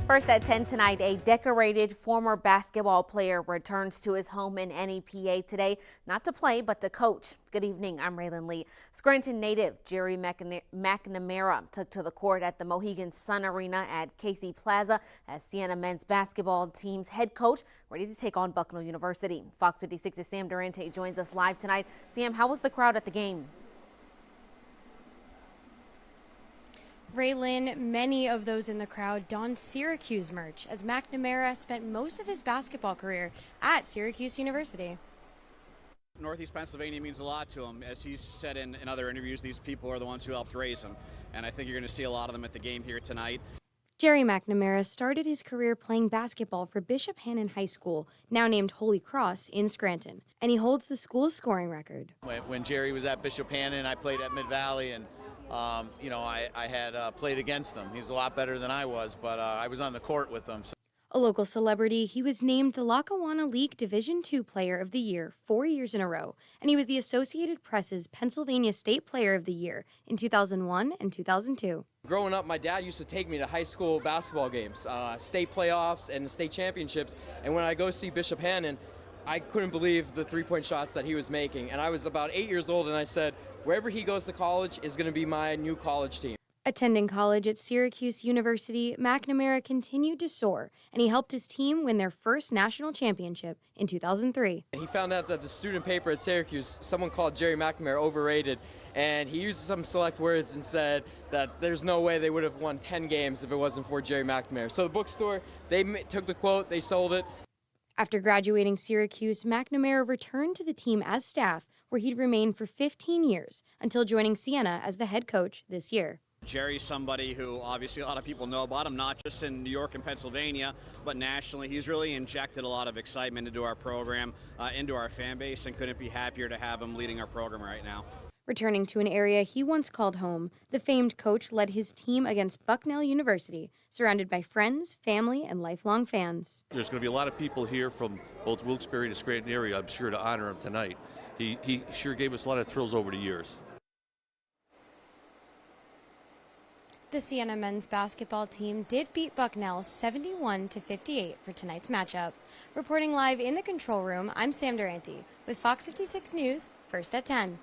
First at 10 tonight, a decorated former basketball player returns to his home in NEPA today, not to play, but to coach. Good evening, I'm Raylan Lee. Scranton Native Gerry McNamara took to the court at the Mohegan Sun Arena at Casey Plaza as Siena men's basketball team's head coach ready to take on Bucknell University. Fox 56's Sam Durante joins us live tonight. Sam, how was the crowd at the game? Raylan, many of those in the crowd donned Syracuse merch, as McNamara spent most of his basketball career at Syracuse University. Northeast Pennsylvania means a lot to him. As he's said in other interviews, these people are the ones who helped raise him. And I think you're going to see a lot of them at the game here tonight. Gerry McNamara started his career playing basketball for Bishop Hannon High School, now named Holy Cross, in Scranton, and he holds the school's scoring record. When Gerry was at Bishop Hannon, I played at Mid-Valley, and I had played against him. He was a lot better than I was, but I was on the court with him. So. A local celebrity, he was named the Lackawanna League Division II Player of the Year 4 years in a row, and he was the Associated Press's Pennsylvania State Player of the Year in 2001 and 2002. Growing up, my dad used to take me to high school basketball games, state playoffs and state championships, and when I go see Bishop Hannon, I couldn't believe the three-point shots that he was making, and I was about 8 years old, and I said, wherever he goes to college is going to be my new college team. Attending college at Syracuse University, McNamara continued to soar, and he helped his team win their first national championship in 2003. He found out that the student paper at Syracuse, someone called Gerry McNamara overrated, and he used some select words and said that there's no way they would have won 10 games if it wasn't for Gerry McNamara. So the bookstore, they took the quote, they sold it. After graduating Syracuse, McNamara returned to the team as staff, where he'd remain for 15 years until joining Siena as the head coach this year. Gerry's somebody who obviously a lot of people know about him, not just in New York and Pennsylvania, but nationally. He's really injected a lot of excitement into our program, into our fan base, and couldn't be happier to have him leading our program right now. Returning to an area he once called home, the famed coach led his team against Bucknell University, surrounded by friends, family, and lifelong fans. There's going to be a lot of people here from both Wilkes-Barre to Scranton area, I'm sure, to honor him tonight. He sure gave us a lot of thrills over the years. The Siena men's basketball team did beat Bucknell 71-58 for tonight's matchup. Reporting live in the control room, I'm Sam Durante with Fox 56 News, first at 10.